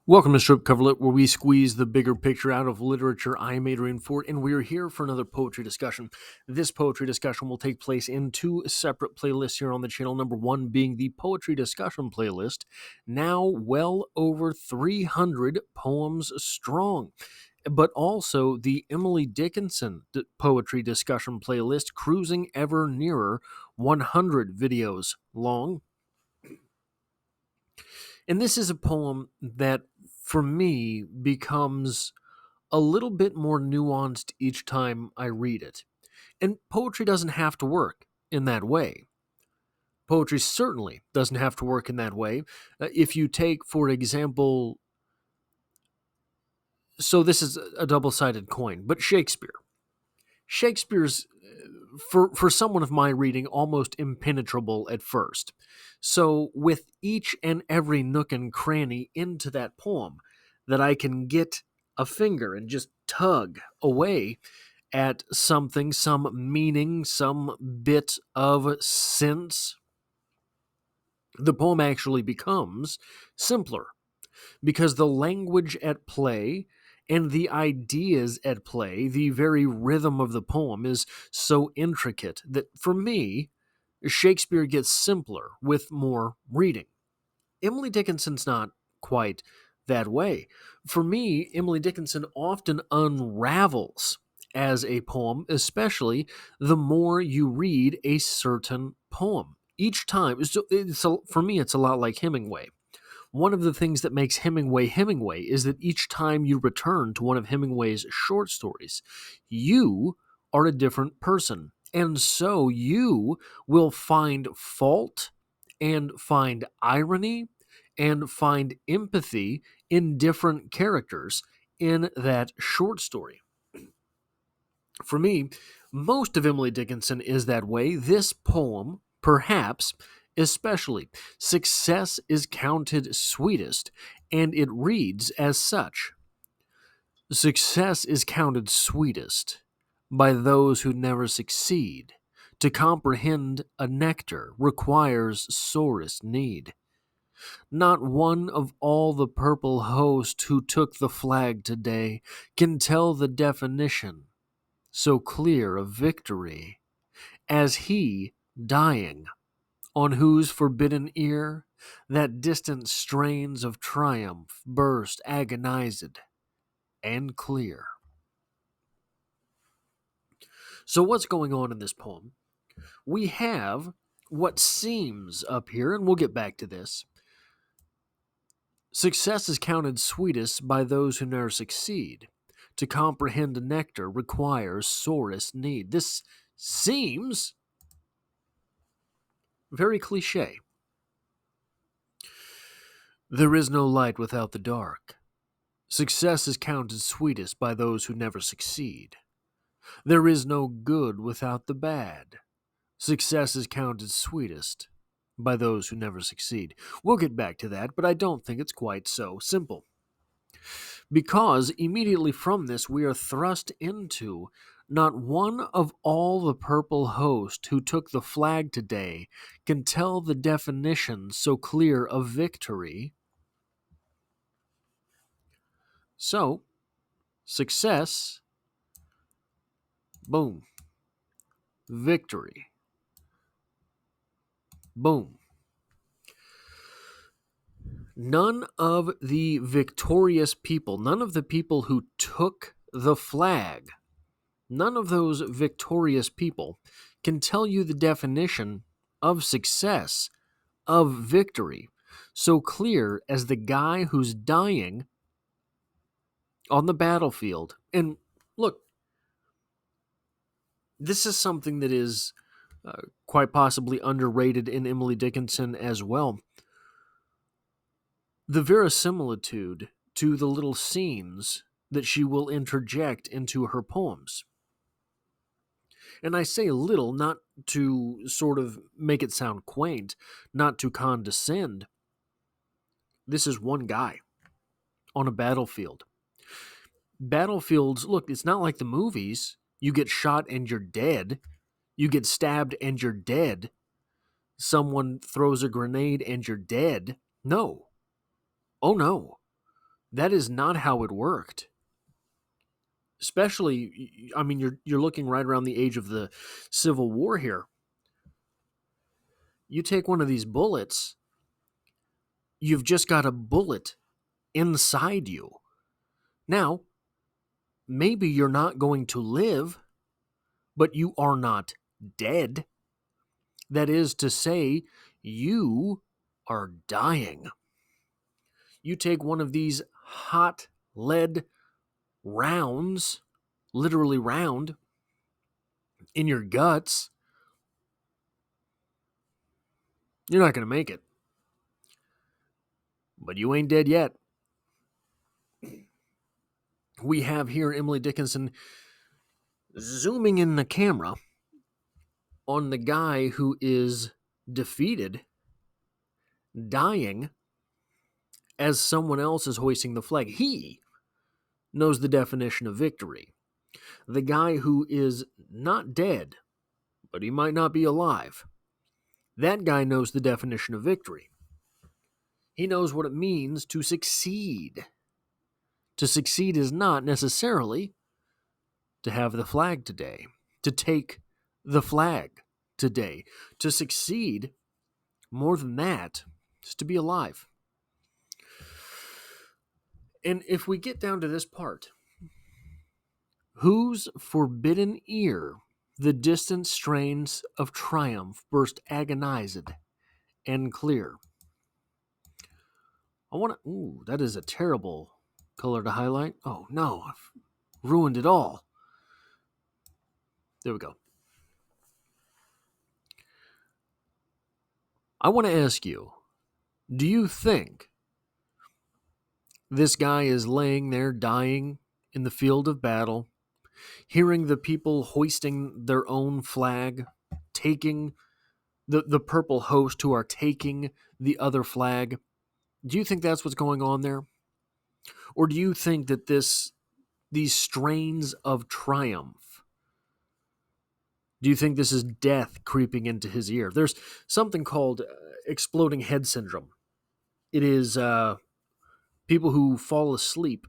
Welcome to Strip Coverlet, where we squeeze the bigger picture out of literature. I am Adrian Ford, and we are here for another poetry discussion. This poetry discussion will take place in two separate playlists here on the channel. Number one being the poetry discussion playlist, now well over 300 poems strong, but also the Emily Dickinson poetry discussion playlist, cruising ever nearer 100 videos long. And this is a poem that, for me, becomes a little bit more nuanced each time I read it. And poetry doesn't have to work in that way. Poetry certainly doesn't have to work in that way. If you take, for example, so this is a double sided coin, but Shakespeare. Shakespeare's, for someone of my reading, almost impenetrable at first. So, with each and every nook and cranny into that poem that I can get a finger and just tug away at something, some meaning, some bit of sense, the poem actually becomes simpler because the language at play and the ideas at play, the very rhythm of the poem is so intricate that for me, Shakespeare gets simpler with more reading. Emily Dickinson's not quite that way. For me, Emily Dickinson often unravels as a poem, especially the more you read a certain poem. Each time, for me, it's a lot like Hemingway. One of the things that makes Hemingway Hemingway is that each time you return to one of Hemingway's short stories, you are a different person. And so you will find fault and find irony and find empathy in different characters in that short story. For me, most of Emily Dickinson is that way. This poem, perhaps, especially. Success is counted sweetest, and it reads as such. Success is counted sweetest by those who never succeed. To comprehend a nectar requires sorest need. Not one of all the purple host who took the flag today can tell the definition so clear of victory as he dying, on whose forbidden ear that distant strains of triumph burst agonized and clear. So, what's going on in this poem? We have what seems up here, and we'll get back to this. Success is counted sweetest by those who never succeed. To comprehend a nectar requires sorest need. This seems very cliche. There is no light without the dark. Success is counted sweetest by those who never succeed. There is no good without the bad. Success is counted sweetest by those who never succeed. We'll get back to that, but I don't think it's quite so simple. Because immediately from this, we are thrust into not one of all the purple host who took the flag today can tell the definition so clear of victory. So, success, boom. Victory, boom. None of the victorious people, none of the people who took the flag, none of those victorious people can tell you the definition of success, of victory, so clear as the guy who's dying on the battlefield. And look, this is something that is quite possibly underrated in Emily Dickinson as well. The verisimilitude to the little scenes that she will interject into her poems. And I say little not to sort of make it sound quaint, not to condescend. This is one guy on a battlefield. Battlefields, look, it's not like the movies. You get shot and you're dead. You get stabbed and you're dead. Someone throws a grenade and you're dead. No. Oh no. That is not how it worked. Especially, I mean, you're looking right around the age of the Civil War here. You take one of these bullets, you've just got a bullet inside you. Now, maybe you're not going to live, but you are not dead. That is to say, you are dying. You take one of these hot lead rounds, literally round, in your guts, you're not going to make it. But you ain't dead yet. We have here Emily Dickinson zooming in the camera on the guy who is defeated, dying, as someone else is hoisting the flag. He knows the definition of victory. The guy who is not dead, but he might not be alive, that guy knows the definition of victory. He knows what it means to succeed. To succeed is not necessarily to have the flag today, to take the flag today. To succeed, more than that, is to be alive. And if we get down to this part, whose forbidden ear the distant strains of triumph burst agonized and clear. That is a terrible color to highlight. Oh no, I've ruined it all. There we go. I want to ask you, do you think this guy is laying there dying in the field of battle, hearing the people hoisting their own flag, taking the purple host who are taking the other flag? Do you think that's what's going on there? Or do you think that these strains of triumph, do you think this is death creeping into his ear? There's something called exploding head syndrome. It is people who fall asleep,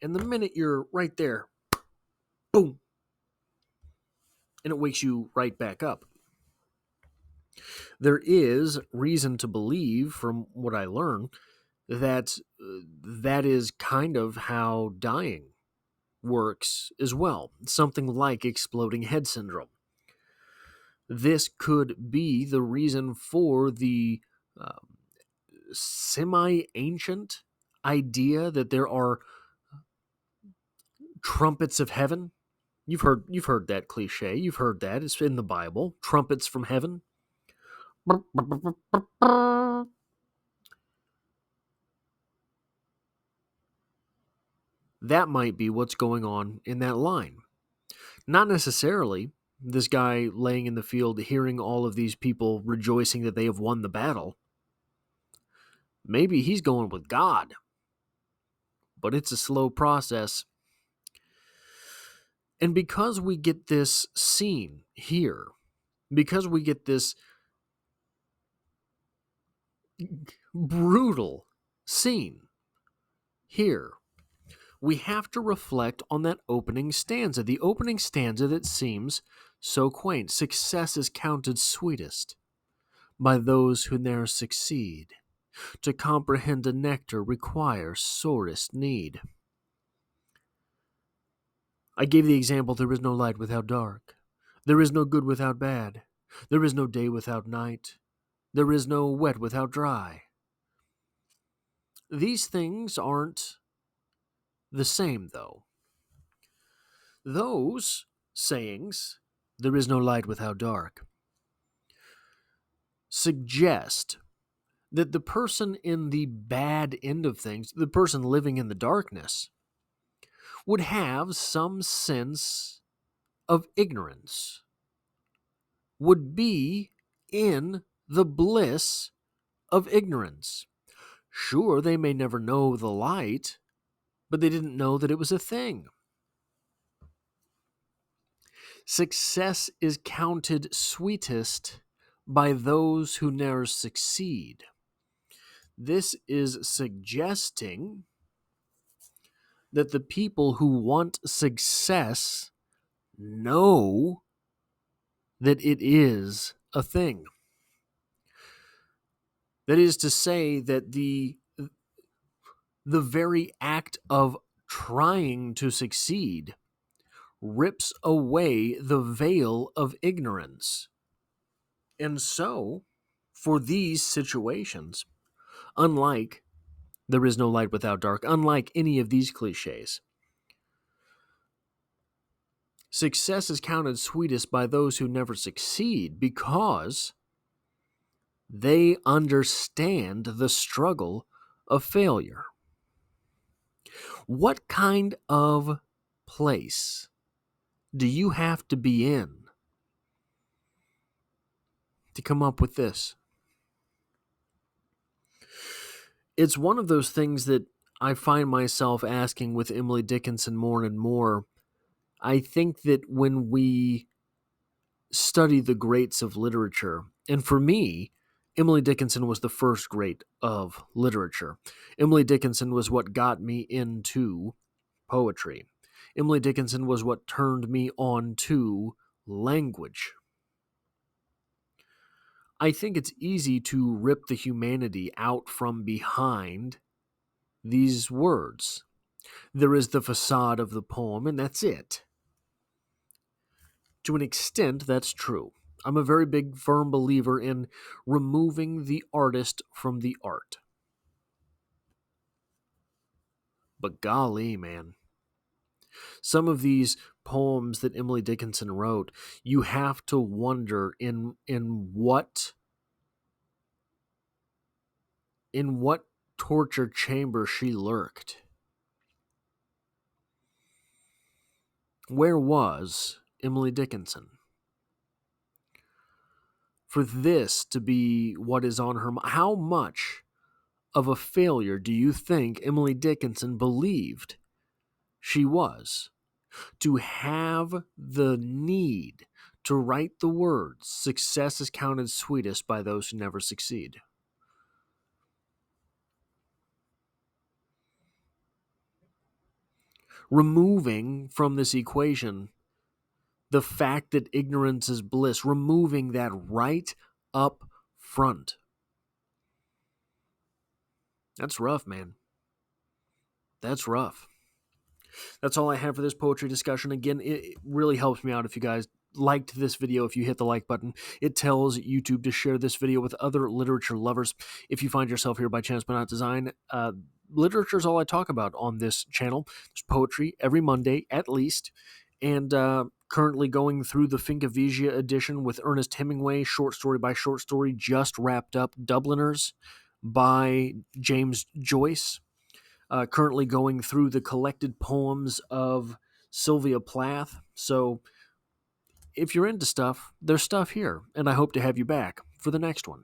and the minute you're right there, boom, and it wakes you right back up. There is reason to believe, from what I learned, that that is kind of how dying works as well. Something like exploding head syndrome. This could be the reason for the semi-ancient idea that there are trumpets of heaven. You've heard that cliche. You've heard that. It's in the Bible. Trumpets from heaven. That might be what's going on in that line. Not necessarily this guy laying in the field hearing all of these people rejoicing that they have won the battle. Maybe he's going with God. But it's a slow process. And because we get this scene here, because we get this brutal scene here, we have to reflect on that opening stanza. The opening stanza that seems so quaint. Success is counted sweetest by those who ne'er succeed. To comprehend a nectar requires sorest need. I gave the example, there is no light without dark. There is no good without bad. There is no day without night. There is no wet without dry. These things aren't the same, though. Those sayings, there is no light without dark, suggest that the person in the bad end of things, the person living in the darkness, would have some sense of ignorance, would be in the bliss of ignorance. Sure, they may never know the light, but they didn't know that it was a thing. Success is counted sweetest by those who ne'er succeed. This is suggesting that the people who want success know that it is a thing. That is to say that the very act of trying to succeed rips away the veil of ignorance. And so, for these situations, unlike there is no light without dark, unlike any of these cliches, success is counted sweetest by those who never succeed because they understand the struggle of failure. What kind of place do you have to be in to come up with this? It's one of those things that I find myself asking with Emily Dickinson more and more. I think that when we study the greats of literature, and for me, Emily Dickinson was the first great of literature. Emily Dickinson was what got me into poetry. Emily Dickinson was what turned me on to language. I think it's easy to rip the humanity out from behind these words. There is the facade of the poem, and that's it. To an extent, that's true. I'm a very big, firm believer in removing the artist from the art. But golly, man. Some of these poems that Emily Dickinson wrote, you have to wonder in what torture chamber she lurked. Where was Emily Dickinson? For this to be what is on her mind, how much of a failure do you think Emily Dickinson believed she was? To have the need to write the words, success is counted sweetest by those who never succeed. Removing from this equation the fact that ignorance is bliss, removing that right up front. That's rough, man. That's rough. That's all I have for this poetry discussion. Again, it really helps me out if you guys liked this video. If you hit the like button, it tells YouTube to share this video with other literature lovers. If you find yourself here by chance but not design, literature is all I talk about on this channel. There's poetry every Monday at least, and currently going through the Finkavigia edition with Ernest Hemingway, short story by short story, just wrapped up. Dubliners by James Joyce. Currently going through the collected poems of Sylvia Plath. So if you're into stuff, there's stuff here, and I hope to have you back for the next one.